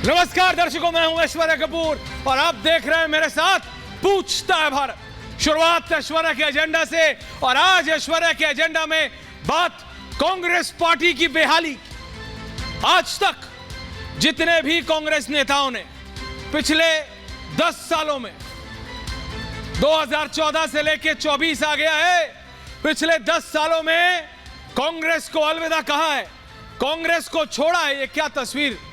नमस्कार दर्शकों, मैं हूं ऐश्वर्या कपूर और आप देख रहे हैं मेरे साथ पूछता है भारत। शुरुआत ऐश्वर्या के एजेंडा से और आज ऐश्वर्या के एजेंडा में बात कांग्रेस पार्टी की बेहाली की। आज तक जितने भी कांग्रेस नेताओं ने पिछले 10 सालों में 2014 से लेकर 24 आ गया है, पिछले 10 सालों में कांग्रेस को अलविदा कहा है, कांग्रेस को छोड़ा है। ये क्या तस्वीर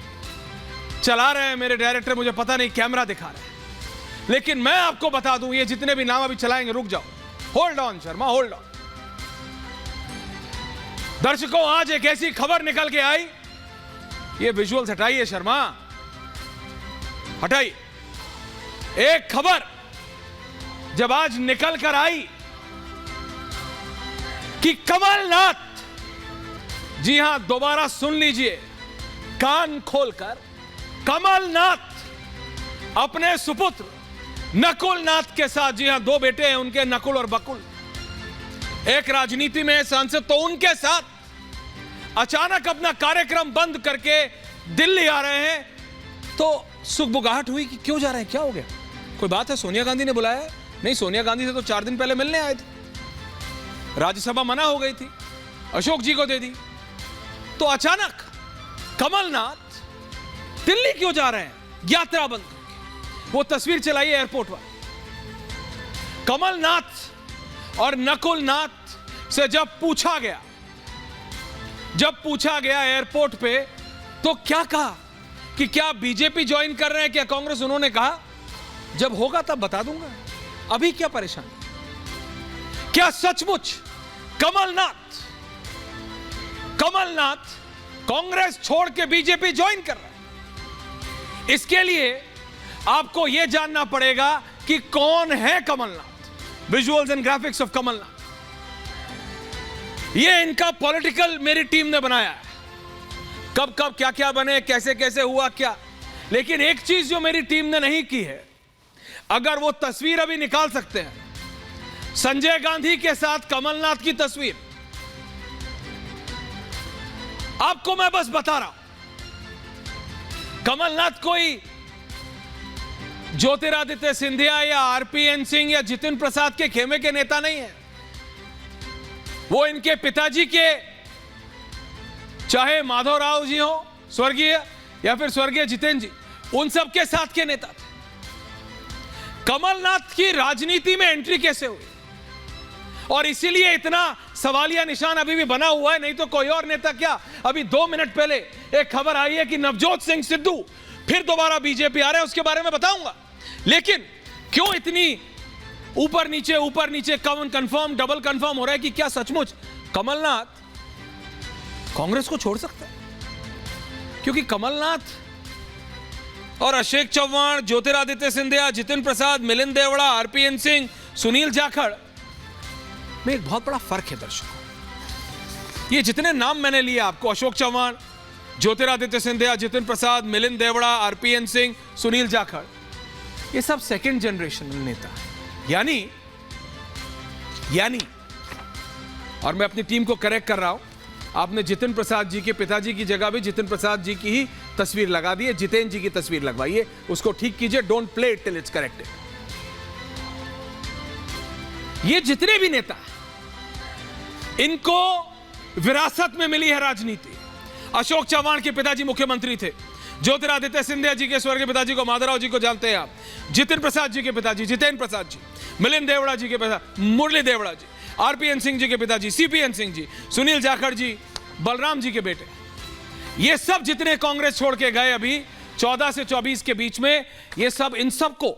चला रहे हैं मेरे डायरेक्टर, मुझे पता नहीं, कैमरा दिखा रहे हैं, लेकिन मैं आपको बता दूं, ये जितने भी नाम अभी चलाएंगे, रुक जाओ, hold on Sharma, hold on. दर्शकों, आज एक ऐसी खबर निकल के आई, ये विजुअल्स हटाइए शर्मा, हटाइए। एक खबर जब आज निकल कर आई कि कमलनाथ, जी हां, दोबारा सुन लीजिए कान खोलकर, कमलनाथ अपने सुपुत्र नकुल नाथ के साथ, जी हां, 2 बेटे हैं उनके, नकुल और बकुल, एक राजनीति में सांसद, तो उनके साथ अचानक अपना कार्यक्रम बंद करके दिल्ली आ रहे हैं। तो सुगबुगाहट हुई कि क्यों जा रहे हैं, क्या हो गया, कोई बात है, सोनिया गांधी ने बुलाया है? नहीं, सोनिया गांधी से तो 4 दिन पहले मिलने आए थे, राज्यसभा मना हो गई थी, अशोक जी को दे दी। तो अचानक कमलनाथ दिल्ली क्यों जा रहे हैं, यात्रा बंद करके? वो तस्वीर चलाई एयरपोर्ट पर, कमलनाथ और नकुल नाथ से जब पूछा गया एयरपोर्ट पे, तो क्या कहा कि क्या बीजेपी ज्वाइन कर रहे हैं, क्या कांग्रेस? उन्होंने कहा जब होगा तब बता दूंगा, अभी क्या परेशान? क्या सचमुच कमलनाथ कांग्रेस छोड़ के बीजेपी ज्वाइन कर रहा है? इसके लिए आपको यह जानना पड़ेगा कि कौन है Kamalnath. Visuals and graphics of Kamalnath, यह इनका पॉलिटिकल मेरी टीम ने बनाया है, कब कब क्या क्या बने, कैसे कैसे हुआ क्या। लेकिन एक चीज जो मेरी टीम ने नहीं की है, अगर वो तस्वीर अभी निकाल सकते हैं, संजय गांधी के साथ कमलनाथ की तस्वीर, आपको मैं बस बता रहा हूं, कमलनाथ कोई ज्योतिरादित्य सिंधिया या आरपीएन सिंह या जितिन प्रसाद के खेमे के नेता नहीं है। वो इनके पिताजी के, चाहे माधवराव जी हो स्वर्गीय या फिर स्वर्गीय जितेन जी, उन सब के साथ के नेता थे। कमलनाथ की राजनीति में एंट्री कैसे हुई, और इसीलिए इतना सवालिया निशान अभी भी बना हुआ है, नहीं तो कोई और नेता क्या। अभी 2 मिनट पहले एक खबर आई है कि नवजोत सिंह सिद्धू फिर दोबारा बीजेपी आ रहे हैं, उसके बारे में बताऊंगा। लेकिन क्यों इतनी ऊपर नीचे कंफर्म डबल कंफर्म हो रहा है कि क्या सचमुच कमलनाथ कांग्रेस को छोड़ सकता है? क्योंकि कमलनाथ और अशोक चव्हाण, ज्योतिरादित्य सिंधिया, जितिन प्रसाद, मिलिंद देवड़ा, आरपीएन सिंह, सुनील जाखड़ में एक बहुत बड़ा फर्क है दर्शकों। ये जितने नाम मैंने लिए आपको, अशोक चव्हाण, ज्योतिरादित्य सिंधिया, जितिन प्रसाद, मिलिंद देवड़ा, आरपीएन सिंह, सुनील जाखड़, ये सब सेकंड जनरेशन नेता हैं। यानी और मैं अपनी टीम को करेक्ट कर रहा हूं, आपने जितिन प्रसाद जी के पिताजी की जगह भी जितिन प्रसाद जी की ही तस्वीर लगा दी है, जितेन जी की तस्वीर लगवाइए, उसको ठीक कीजिए, don't play it till it's corrected. ये जितने भी नेता, इनको विरासत में मिली है राजनीति। अशोक चव्हाण के पिताजी मुख्यमंत्री थे, ज्योतिरादित्य सिंधिया जी के स्वर्गीय पिताजी को माधवराव जी को जानते हैं आप, जितिन प्रसाद जी के पिताजी जितेन प्रसाद जी, मिलिंद देवड़ा जी के पिता मुरली देवड़ा जी, आरपीएन सिंह जी के पिताजी सीपीएन सिंह जी, सुनील जाखड़ जी, बलराम जी के बेटे, ये सब जितने कांग्रेस छोड़ के गए अभी 14 से 24 के बीच में, ये सब, इन सबको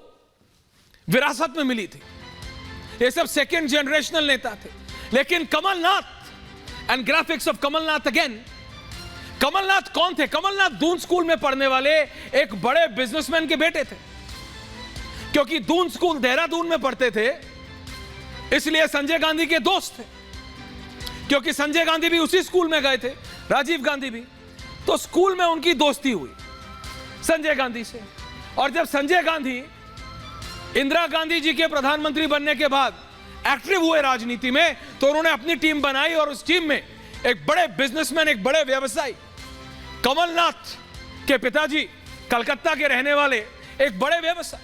विरासत में मिली थी, ये सब सेकंड जनरेशनल नेता थे। लेकिन Kamalnath and graphics of Kamalnath again, Kamalnath कौन थे? कमलनाथ दून स्कूल में पढ़ने वाले एक बड़े बिजनेसमैन के बेटे थे। क्योंकि दून स्कूल देहरादून में पढ़ते थे, इसलिए संजय गांधी के दोस्त थे। क्योंकि संजय गांधी भी उसी स्कूल में गए थे, राजीव गांधी भी, तो स्कूल में उनकी दोस्ती हुई संजय गांधी से। और जब संजय गांधी इंदिरा गांधी जी के प्रधानमंत्री बनने के बाद एक्टिव हुए राजनीति में, तो उन्होंने अपनी टीम बनाई और उस टीम में एक बड़े बिजनेसमैन, एक बड़े व्यवसायी कमलनाथ के पिताजी कलकत्ता के रहने वाले एक बड़े व्यवसायी,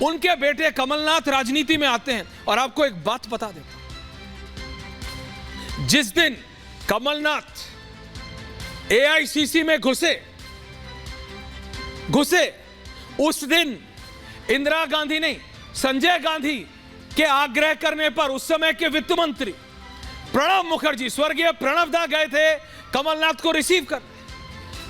उनके बेटे कमलनाथ राजनीति में आते हैं। और आपको एक बात बता देता हूं, जिस दिन कमलनाथ एआईसीसी में घुसे उस दिन इंदिरा गांधी नहीं, संजय गांधी के आग्रह करने पर उस समय के वित्त मंत्री प्रणब मुखर्जी, स्वर्गीय प्रणब दा गए थे कमलनाथ को रिसीव कर।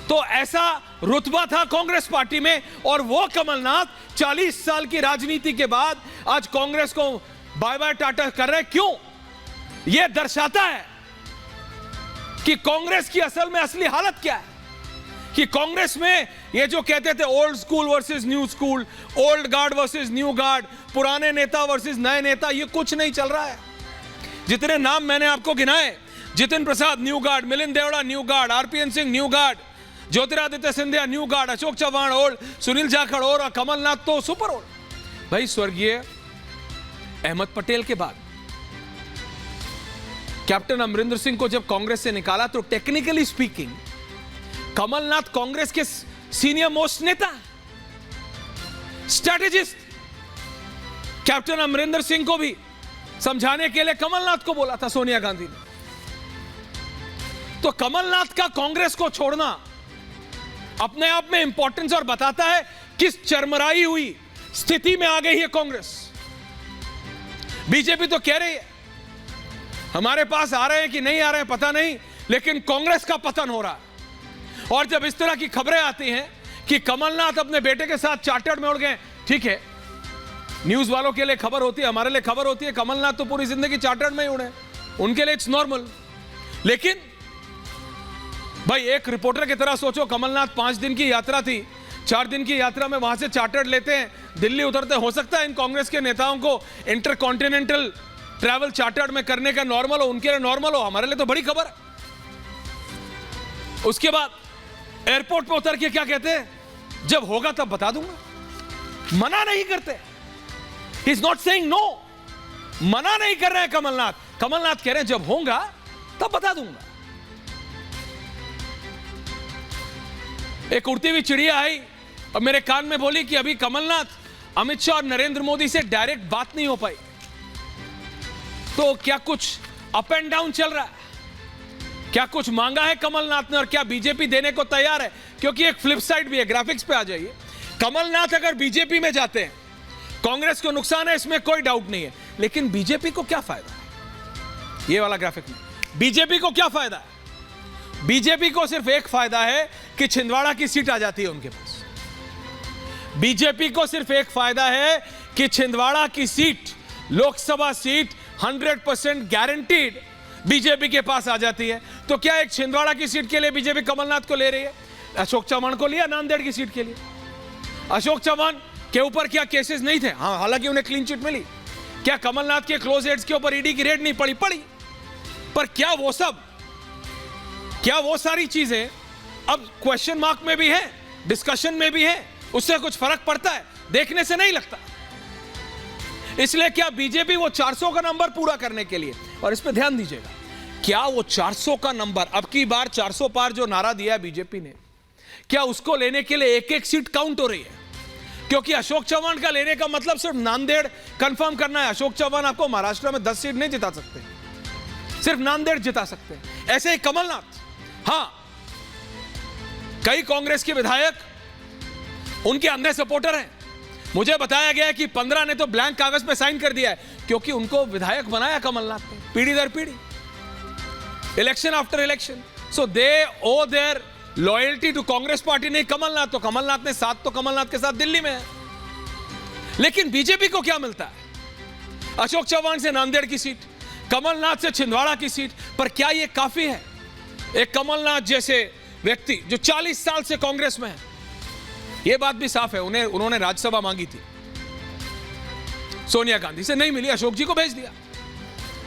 तो ऐसा रुतबा था कांग्रेस पार्टी में। और वो कमलनाथ 40 साल की राजनीति के बाद आज कांग्रेस को बाय बाय टाटा कर रहे। क्यों? यह दर्शाता है कि कांग्रेस की असल में असली हालत क्या है, कि कांग्रेस में ये जो कहते थे old school versus new school, old guard versus new guard, पुराने नेता वर्सेस नए नेता, ये कुछ नहीं चल रहा है। जितने नाम मैंने आपको गिनाए, Jitin Prasad new guard, Milind Deora new guard, RPN Singh new guard, Jyotiraditya Scindia new guard, Ashok Chavan old, Sunil Jakhar और कमलनाथ तो सुपर ओल्ड। भाई स्वर्गीय अहमद पटेल के बाद कैप्टन अमरिंदर सिंह को जब कांग्रेस से निकाला तो टेक्निकली स्पीकिंग कमलनाथ कांग्रेस के सीनियर मोस्ट नेता, स्ट्रेटेजिस्ट। कैप्टन अमरिंदर सिंह को भी समझाने के लिए कमलनाथ को बोला था सोनिया गांधी ने। तो कमलनाथ का कांग्रेस को छोड़ना अपने आप में इंपॉर्टेंस और बताता है किस चरमराई हुई स्थिति में आ गई है कांग्रेस। बीजेपी तो कह रही है हमारे पास आ रहे हैं कि नहीं आ रहे हैं पता नहीं, लेकिन कांग्रेस का पतन हो रहा है। और जब इस तरह की खबरें आती हैं कि कमलनाथ अपने बेटे के साथ चार्टर्ड में उड़ गए, ठीक है, न्यूज वालों के लिए खबर होती है, हमारे लिए खबर होती है, कमलनाथ तो पूरी जिंदगी चार्टर्ड में ही उड़े, उनके लिए इट्स नॉर्मल। लेकिन भाई एक रिपोर्टर की तरह सोचो, कमलनाथ 5 दिन की यात्रा थी, 4 दिन की यात्रा में वहां से चार्टर्ड लेते हैं, दिल्ली उतरते। हो सकता है इन कांग्रेस के नेताओं को इंटरकॉन्टिनेंटल ट्रैवल चार्टर्ड में करने का नॉर्मल हो, उनके लिए नॉर्मल हो, हमारे लिए तो बड़ी खबर है। उसके बाद एयरपोर्ट पे उतर के क्या कहते हैं, जब होगा तब बता दूंगा। मना नहीं करते, he is not saying no, मना नहीं कर रहे हैं कमलनाथ। कमलनाथ कह रहे हैं जब होगा तब बता दूंगा। एक उड़ती हुई चिड़िया आई और मेरे कान में बोली कि अभी कमलनाथ अमित शाह और नरेंद्र मोदी से डायरेक्ट बात नहीं हो पाई, तो क्या कुछ अप एंड डाउन चल रहा है, क्या कुछ मांगा है कमलनाथ ने और क्या बीजेपी देने को तैयार है? क्योंकि एक फ्लिप साइड भी है, ग्राफिक्स पे आ जाइए। कमलनाथ अगर बीजेपी में जाते हैं कांग्रेस को नुकसान है, इसमें कोई डाउट नहीं है, लेकिन बीजेपी को क्या फायदा है? ये वाला ग्राफिक में बीजेपी को क्या फायदा है? बीजेपी को सिर्फ एक फायदा है कि छिंदवाड़ा की सीट आ जाती है उनके पास। बीजेपी को सिर्फ एक फायदा है कि छिंदवाड़ा की seat, Lok Sabha seat 100% guaranteed BJP के पास आ जाती है। तो क्या एक छिंदवाड़ा की सीट के लिए बीजेपी कमलनाथ को ले रही है? अशोक चव्हाण को लिया नांदेड़ की सीट के लिए। अशोक चव्हाण के ऊपर क्या केसेस नहीं थे? हाँ, हालांकि उन्हें क्लीन चिट मिली। क्या कमलनाथ के क्लोज एड्स के ऊपर ईडी की रेड नहीं पड़ी? पड़ी। पर क्या वो सब, क्या वो सारी चीजें अब क्वेश्चन मार्क में भी है, डिस्कशन में भी है, उससे कुछ फर्क पड़ता है? देखने से नहीं लगता। इसलिए क्या बीजेपी वो 400 का नंबर पूरा करने के लिए, और इस पे ध्यान दीजिएगा, क्या वो 400 का नंबर, अब की बार 400 पार जो नारा दिया है बीजेपी ने, क्या उसको लेने के लिए एक एक सीट काउंट हो रही है? क्योंकि अशोक चव्हाण का लेने का मतलब सिर्फ नांदेड़ कंफर्म करना है। अशोक चव्हाण आपको महाराष्ट्र में 10 सीट नहीं जिता सकते, सिर्फ नांदेड़ जिता सकते हैं। ऐसे ही कमलनाथ, हां, कई कांग्रेस के विधायक उनके अंधे सपोर्टर हैं। मुझे बताया गया है कि 15 ने तो ब्लैंक कागज पे साइन कर दिया है, क्योंकि उनको विधायक बनाया कमलनाथ ने पीढ़ी दर पीढ़ी, election after election. So they owe their loyalty to Congress party. नहीं कमलनाथ, तो कमलनाथ ने साथ, तो कमलनाथ के साथ दिल्ली में है। लेकिन बीजेपी को क्या मिलता है? अशोक चव्हाण से नांदेड़ की सीट, कमलनाथ से छिंदवाड़ा की सीट। पर क्या यह काफी है? एक कमलनाथ जैसे व्यक्ति जो 40 साल से कांग्रेस में है, यह बात भी साफ है, उन्होंने राज्यसभा मांगी थी, सोनिया गांधी से नहीं मिली, अशोक जी को भेज दिया।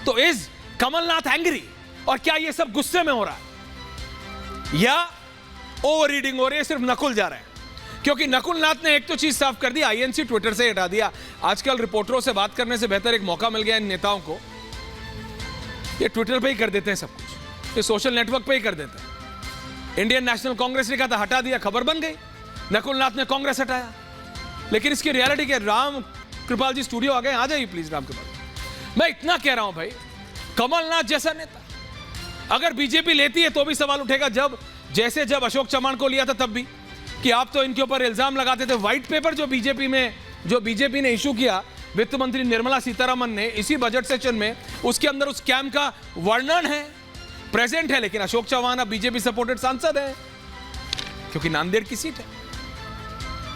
तो इज कमलनाथ एंग्री? और क्या यह सब गुस्से में हो रहा है या ओवर रीडिंग हो रही है, सिर्फ नकुल जा रहे हैं? क्योंकि नकुल नाथ ने एक तो चीज साफ कर दी, आईएनसी ट्विटर से हटा दिया। आजकल रिपोर्टरों से बात करने से बेहतर एक मौका मिल गया इन नेताओं को, ये ट्विटर पे ही कर देते हैं सब कुछ, ये सोशल नेटवर्क पे ही कर देते हैं। इंडियन नेशनल कांग्रेस ने कहा था हटा दिया, खबर बन गई। नकुलनाथ ने कांग्रेस हटाया। लेकिन इसकी रियलिटी क्या? राम कृपाल जी स्टूडियो आ गए, आ जाइए प्लीज। राम कृपाल, मैं इतना कह रहा हूं भाई, कमलनाथ जैसा नेता अगर बीजेपी लेती है तो भी सवाल उठेगा, जब अशोक चव्हाण को लिया था तब भी, कि आप तो इनके ऊपर इल्जाम लगाते थे। व्हाइट पेपर जो बीजेपी ने इशू किया, वित्त मंत्री निर्मला सीतारमण ने इसी बजट सेशन में, उसके अंदर उस स्कैम का वर्णन है, प्रेजेंट है। लेकिन अशोक चव्हाण अब बीजेपी सपोर्टेड सांसद है, क्योंकि नांदेड़ की सीट है।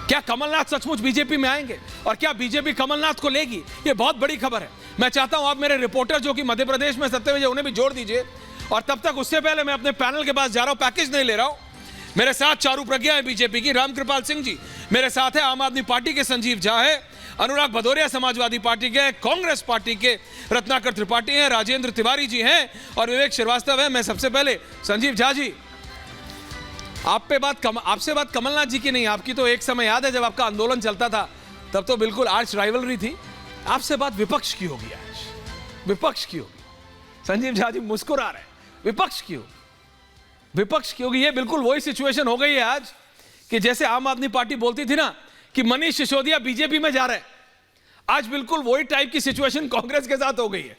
क्या कमलनाथ सचमुच बीजेपी में आएंगे और क्या बीजेपी कमलनाथ को लेगी? ये बहुत बड़ी खबर है। मैं चाहता हूं आप मेरे रिपोर्टर जो कि मध्य प्रदेश में सत्ते में, उन्हें भी जोड़ दीजिए। और तब तक उससे पहले मैं अपने पैनल के पास जा रहा हूं, पैकेज नहीं ले रहा हूं। मेरे साथ चारू प्रज्ञा है बीजेपी की, रामकृपाल सिंह जी मेरे साथ है, आम आदमी पार्टी के संजीव झा है, अनुराग भदौरिया समाजवादी पार्टी के, कांग्रेस पार्टी के रत्नाकर त्रिपाठी हैं, राजेंद्र तिवारी जी हैं और विवेक श्रीवास्तव है। मैं सबसे पहले संजीव झा जी, आपसे बात कमलनाथ जी की नहीं, आपकी तो एक समय याद है जब आपका आंदोलन चलता था, तब तो बिल्कुल आर्च राइवलरी थी। आपसे बात विपक्ष की होगी आज, विपक्ष की होगी। संजीव झा जी मुस्कुरा रहे हैं, विपक्ष की होगी, विपक्ष की होगी। ये बिल्कुल वही सिचुएशन हो गई है आज कि जैसे आम आदमी पार्टी बोलती थी ना कि मनीष सिसोदिया बीजेपी में जा रहे हैं, आज बिल्कुल वही टाइप की सिचुएशन कांग्रेस के साथ हो गई है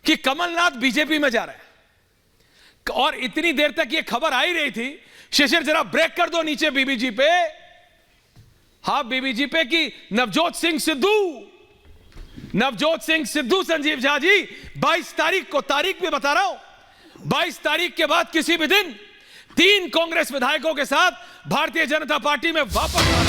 कि कमलनाथ बीजेपी में जा रहे हैं। और इतनी देर तक ये खबर आ ही रही थी, शिशिर जरा ब्रेक कर दो नीचे बीबीजी पे, हाँ बीबीजी पे, कि नवजोत सिंह सिद्धू संजीव झा जी 22 तारीख को, तारीख भी बता रहा हूं, 22 तारीख के बाद किसी भी दिन 3 कांग्रेस विधायकों के साथ भारतीय जनता पार्टी में वापस